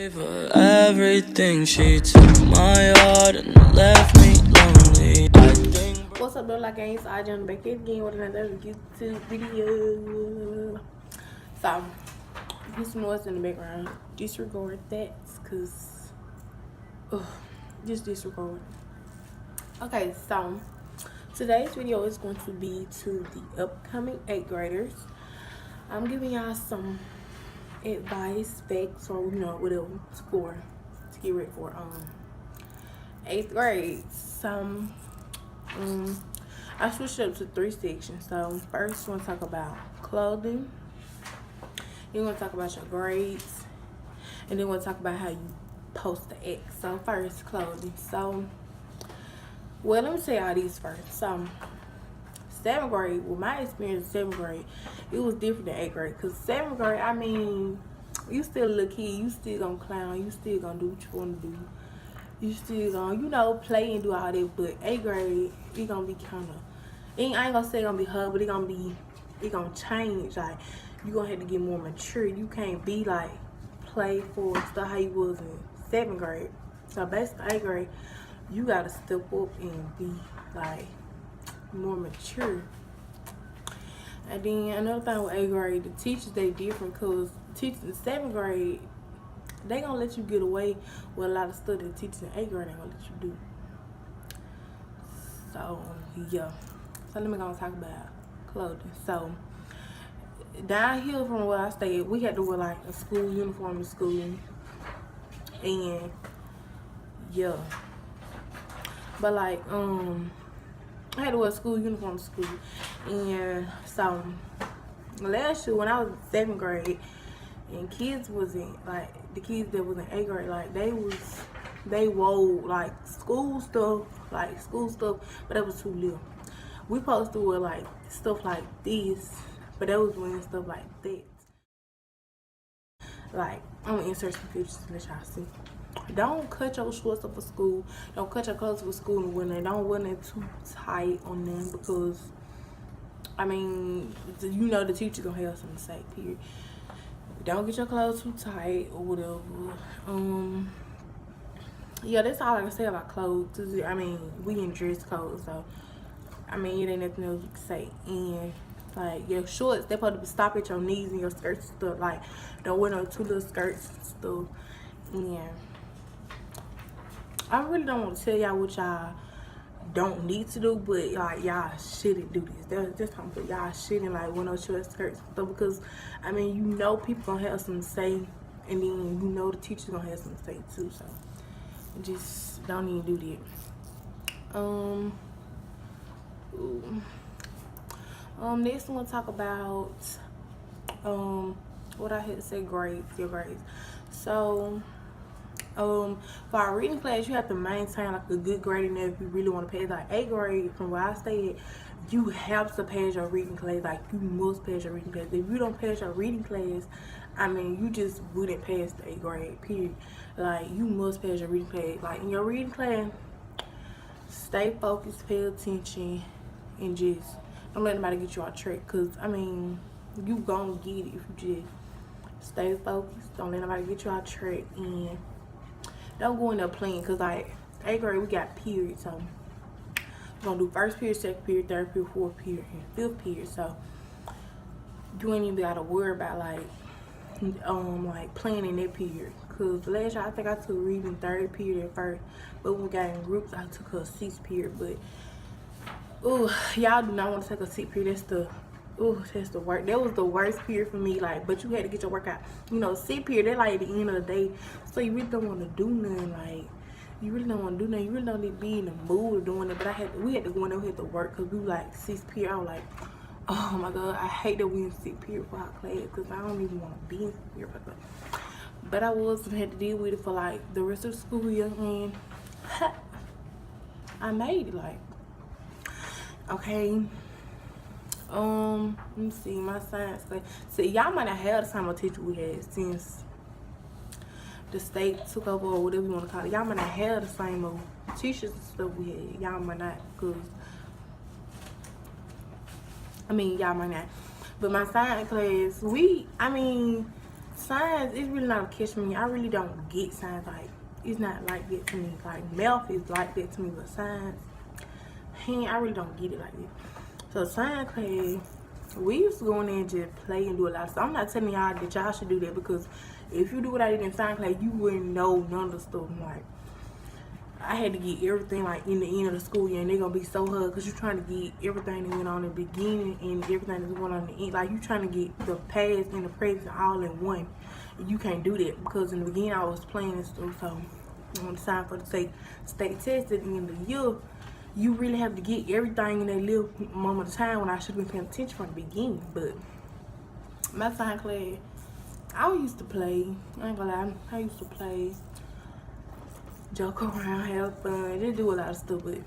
gave her everything, she took my heart and left me lonely. What's up, though? Like I ain't I John back again with another YouTube video. So, here's some noise in the background. Disregard that, cause just disregard. Okay, so today's video is going to be to the upcoming 8th graders. I'm giving y'all some advice, facts, or whatever to get ready for 8th grade. So I switched it up to 3 sections. So first we're gonna talk about clothing, then we're gonna talk about your grades, and then we're gonna talk about how you post the X. So first, clothing. So well, let me tell y'all these first. So 7th grade, well, my experience in 7th grade, it was different than 8th grade. Cause 7th grade, I mean, you still a little kid, you still gonna clown, you still gonna do what you wanna do. You still gonna, play and do all that. But 8th grade, it gonna be kinda, I ain't gonna say it gonna be hard, but it gonna change. Like, you gonna have to get more mature. You can't be like playful and stuff how you was in 7th grade. So basically 8th grade, you gotta step up and be like more mature. And then another thing with 8th grade, the teachers, they different, cause teachers in 7th grade, they gonna let you get away with a lot of stuff that teachers in 8th grade ain't gonna let you do. So yeah. So let me go and talk about clothing. So down here from where I stayed, we had to wear like a school uniform to school. And yeah. But like I had to wear a school uniform to school. And so last year when I was in 7th grade, and kids wasn't like the kids that was in 8th grade, like they wore like school stuff, but that was too little. We supposed to wear like stuff like this, but they was wearing stuff like that. Like, I'm gonna insert some pictures to let y'all see. Don't cut your shorts up for school. Don't cut your clothes for school and wear don't wear them too tight on them, because I mean, the teacher gonna have something to say, period. Don't get your clothes too tight or whatever. Yeah, that's all I can say about clothes. I mean, we in dress code, so I mean, it ain't nothing else you can say. And like your shorts, they supposed to stop at your knees, and your skirts and stuff. Like, don't wear no too little skirts and stuff. And I really don't want to tell y'all what y'all don't need to do, but like y'all shouldn't do this. That's how I'm saying, y'all shouldn't like wear no short skirts and stuff, because I mean, people gonna have something to say, and then the teacher's gonna have something to say too. So just don't even do that. Next we're gonna talk about what I had to say, grades, your grades. So for our reading class, you have to maintain like a good grade in there if you really want to pass. Like 8th grade, from where I stayed, you have to pass your reading class. Like, you must pass your reading class. If you don't pass your reading class, I mean, you just wouldn't pass the 8th grade, period. Like, you must pass your reading class. Like, in your reading class, stay focused, pay attention, and just don't let anybody get you off track. Because I mean, you gonna get it if you just stay focused. Don't let nobody get you off track, and don't go in there playing. Because like 8th grade, we got periods. So we're gonna do 1st period, 2nd period, 3rd period, 4th period, and 5th period. So you ain't even gotta worry about like playing in that period. Cause last year I think I took reading 3rd period at first, but when we got in groups, I took a 6th period. But y'all do not want to take a 6th period. That's the worst. That was the worst period for me. Like, but you had to get your workout. 6th period, they're like at the end of the day, so you really don't want to do nothing. Like, you really don't want to do nothing. You really don't need to be in the mood of doing it. But we had to go in there, we had to work, because we were like 6th period. I was like, oh my god, I hate that we in 6th period for our class, because I don't even want to be in 6th period. But I had to deal with it for like the rest of the school year, and I made it. Like, okay. Let me see, my science class. See, y'all might not have the same teacher we had since the state took over, or whatever you want to call it. Y'all might not have the same old teachers and stuff we had. Y'all might not, because y'all might not. But my science class, science, it's really not a catch me. I really don't get science. Like, it's not like that to me. Like, math is like that to me, but science, I really don't get it like that. So science class, we used to go in there and just play and do a lot of stuff. I'm not telling y'all that y'all should do that, because if you do what I did in science class, you wouldn't know none of the stuff. Like, I had to get everything like in the end of the school year, and they're gonna be so hard because you're trying to get everything that went on in the beginning and everything that's going on in the end. Like, you trying to get the past and the present all in one. And you can't do that because in the beginning I was playing and stuff. So when it's time for the state test at the end of the year, you really have to get everything in that little moment of time when I should have been paying attention from the beginning. But my science class, I used to play. I ain't gonna lie, I used to play, joke around, have fun, just do a lot of stuff. But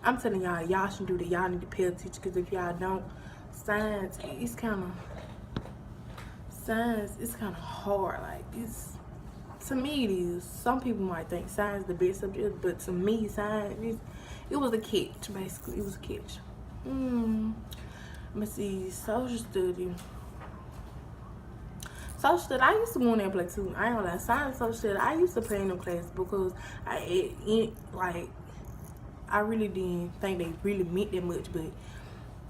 I'm telling y'all, y'all should do that. Y'all need to pay attention, because if y'all don't, science, it's kind of hard. Like, it's, to me it is. Some people might think science is the best subject, but to me, science, it was a catch, basically. It was a catch. Let me see, social study. Social study, I used to go in there and play too. I ain't gonna lie, science, social study, I used to play in them classes because I really didn't think they really meant that much. But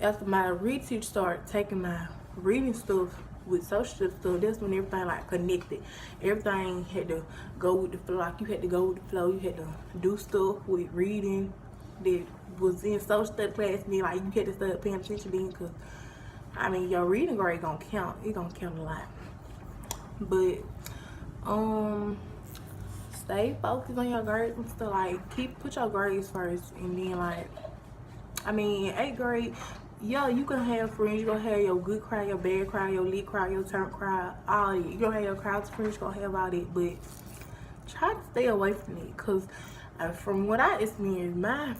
after my reading teacher started taking my reading stuff with social stuff, that's when everything like connected. Everything had to go with the flow. Like, you had to go with the flow. You had to do stuff with reading that was in social study class. Then like, you had to start paying attention then, because I mean, your reading grade gonna count. It gonna count a lot. But stay focused on your grades and stuff. Like, put your grades first, and then like, I mean, in 8th grade, yeah, you gonna have friends. You gonna have your good crowd, your bad crowd, your lit crowd, your turn crowd, all that. You gonna have your crowds friends. You gonna have all that, but try to stay away from it, because from what I experienced, my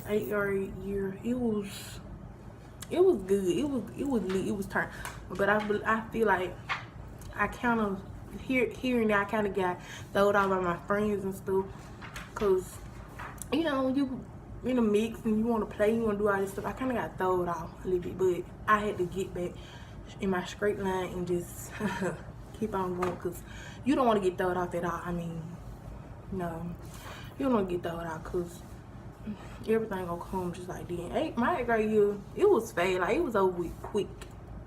8th grade year, it was good. It was lit. It was turned. But I feel like I kind of here and there, I kind of got throwed out by my friends and stuff, because you know, you in a mix and you want to play, you want to do all this stuff. I kind of got thrown off a little bit, but I had to get back in my straight line and just keep on going, because you don't want to get thrown off at all. I mean, no, you don't want to get thrown out, because everything gonna come just like then. My 8th grade year, it was fast. Like, it was over with quick.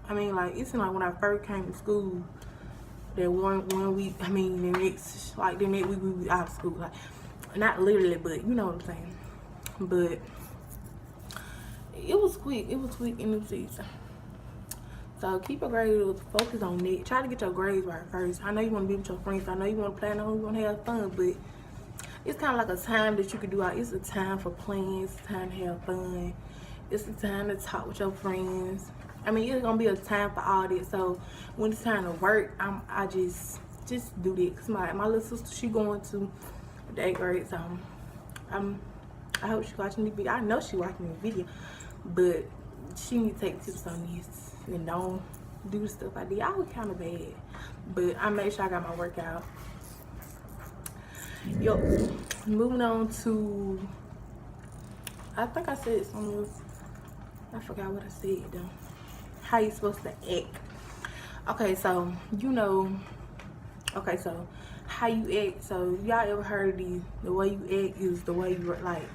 I mean, like, it seemed like when I first came to school, that one week, I mean, the next week we be out of school. Like, not literally, but you know what I'm saying. But it was quick. It was quick in the season. So keep your grades, focus on it. Try to get your grades right first. I know you want to be with your friends. I know you want to play. I know you want to have fun, but it's kind of like a time that you can do out. It's a time for playing. It's a time to have fun. It's a time to talk with your friends. I mean, it's gonna be a time for all that. So when it's time to work, I just do that. Cause my little sister, she going to the 8th grade, so I hope she watching the video. I know she watching the video, but she need to take tips on this and don't do the stuff I did. I was kind of bad, but I made sure I got my workout. Yo, moving on to, I think I said something else. I forgot what I said though. How you supposed to act? Okay, so you know. Okay, so how you act. So y'all ever heard of the way you act is the way you like.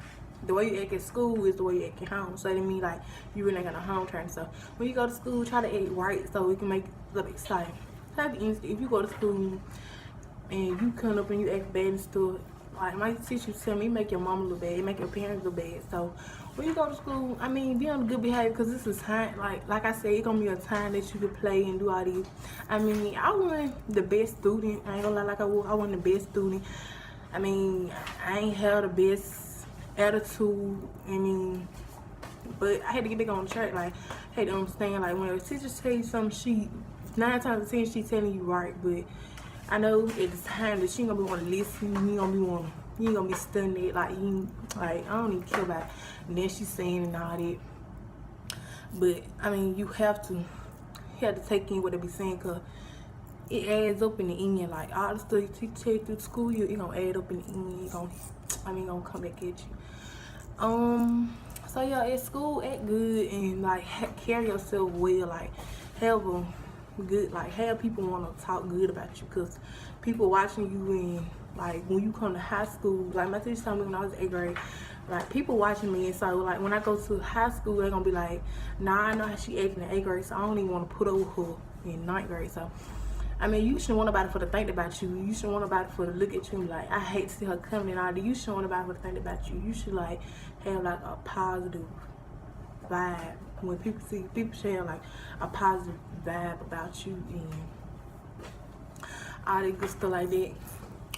The way you act at school is the way you act at home. So that means like you really ain't got no home training. So when you go to school, try to act right so it can make it look exciting. Have instinct. If you go to school and you come up and you act bad and stuff, like my teacher tell me, make your mama look bad, make your parents look bad. So when you go to school, I mean, be on good behavior, because this is time, like I said, it's gonna be a time that you can play and do all these. I mean, I wasn't the best student. I ain't gonna lie, like I wasn't the best student. I mean, I ain't had the best attitude. I mean, but I had to get back on track. Like, I had to understand, like, when a teacher tell you something, 9 times out of 10 she telling you right, but I know at the time that she ain't gonna be want to listen. You ain't gonna be studying it. Like, I don't even care about it. And then she's saying and all that. But I mean, you have to take in what they be saying, cause it adds up in the end. Like, all the stuff you teach through the school year, it gonna add up in the end. It gonna come back at you. So yeah, at school, act good and like carry yourself well. Like, have a good, like have people want to talk good about you, because people watching you in, like when you come to high school, like my teacher told me when I was 8th grade, like people watching me, and so like when I go to high school, they're gonna be like, nah, I know how she acting in 8th grade, so I don't even want to put over her in 9th grade. So I mean, you shouldn't want nobody for to think about you. You shouldn't want nobody for to look at you and be like, I hate to see her coming and all that. You shouldn't want nobody for to think about you. You should like have like a positive vibe. When people see, people should have like a positive vibe about you and all that good stuff like that.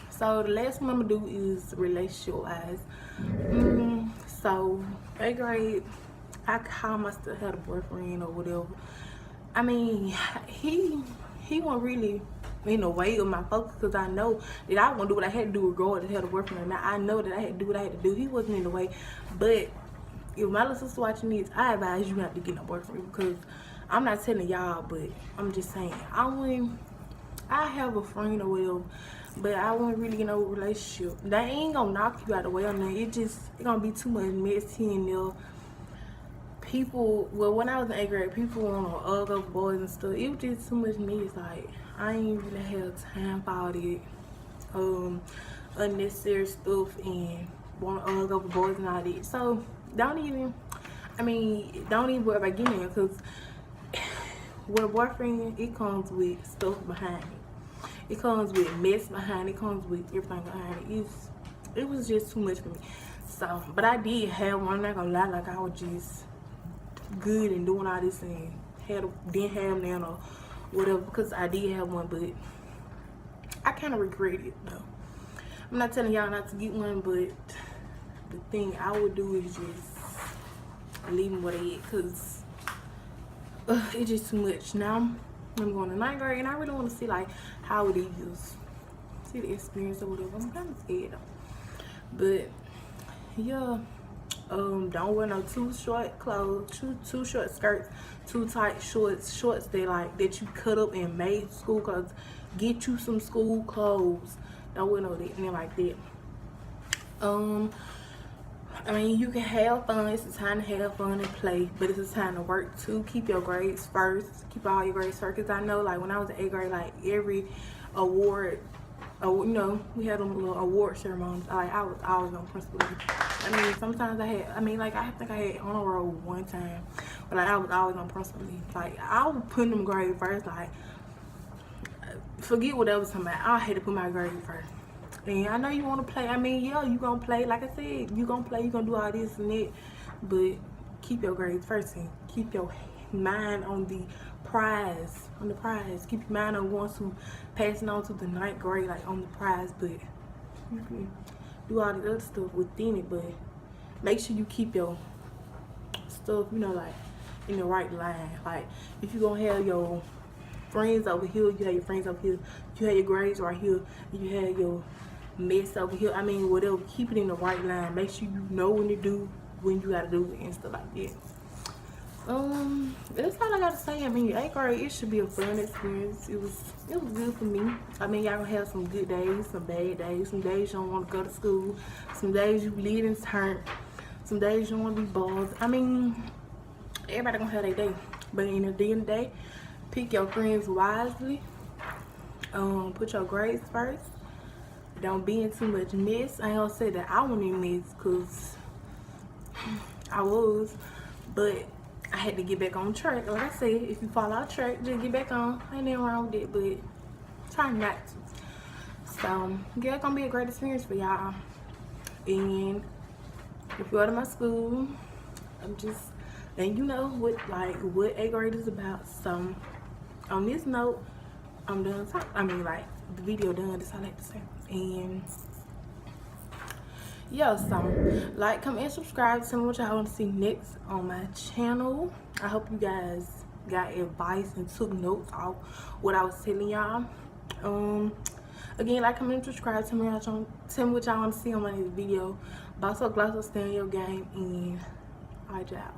So the last one I'm gonna do is relationship wise. So 8th grade, I call myself had a boyfriend or whatever. I mean, he wasn't really in the way of my focus, because I know that I want to do what I had to do regardless of had a boyfriend or not. I know that I had to do what I had to do. He wasn't in the way. But if my little sister watching this, I advise you not to get no boyfriend, because I'm not telling y'all, but I'm just saying, I have a friend or whatever, but I wouldn't really get no relationship. That ain't gonna knock you out of the way on that. It gonna be too much mess here and there. People, well, when I was in 8th grade, people want to argue over boys and stuff. It was just too much mess. Like, I ain't really have time for all that unnecessary stuff and want to argue over boys and all that. So don't even worry about getting there, because with a boyfriend, it comes with stuff behind it. It comes with mess behind it. It comes with everything behind it. It was just too much for me. So, but I did have one. I'm not gonna lie, like I was just good and doing all this and didn't have none or whatever, because I did have one, but I kind of regret it though. I'm not telling y'all not to get one, but the thing I would do is just leave them where they at, because it's just too much. Now I'm going to 9th grade and I really want to see like how it is, see the experience or whatever. I'm kind of scared though, but yeah. Don't wear no too short clothes, too short skirts, too tight shorts that you cut up and made school clothes. Get you some school clothes. Don't wear no that like that. I mean, you can have fun. It's a time to have fun and play, but it's a time to work too. Keep your grades first. Keep all your grades first. Cause I know, like when I was in 8th grade, like every award, you know, we had a little award ceremonies. I was always on principal. I mean, sometimes I think I had on a roll one time, but like I was always on principal. Like I was putting them grades first. Like forget what I was talking about. I had to put my grades first. And I know you want to play. I mean, yeah, you gonna play. Like I said, you gonna play. You gonna do all this and that, but keep your grades first and keep your mind on the prize. Keep your mind on going to passing on to the 9th grade, like on the prize. But you can do all the other stuff within it, but make sure you keep your stuff, you know, like in the right line. Like if you gonna have your friends over here, you have your friends over here. You have your grades right here. You have your mess over here. I mean, whatever. Keep it in the right line. Make sure you know when to do, when you gotta do it and stuff like that. That's all I gotta say. I mean, 8th grade, it should be a fun experience. It was good for me. I mean, y'all gonna have some good days, some bad days. Some days you don't want to go to school. Some days you bleed and turn. Some days you don't want to be buzzed. I mean, everybody gonna have their day. But in the end of the day, pick your friends wisely. Put your grades first. Don't be in too much mess. I ain't gonna say that I wasn't in mess, cause I was, but I had to get back on track. Like I said, if you fall out track, just get back on. Ain't nothing wrong with it, but try not to. So yeah, it's gonna be a great experience for y'all. And if you go to my school, I'm just letting you know what 8th grade is about. So on this note, I'm done talking. I mean, like the video done. That's all I have to say. And yeah, so like, comment, and subscribe. Tell me what y'all want to see next on my channel. I hope you guys got advice and took notes off what I was telling y'all. Again, like, comment, and subscribe. Tell me what y'all want to see on my next video. Boss up, gloss up, stay in your game, and alright, y'all.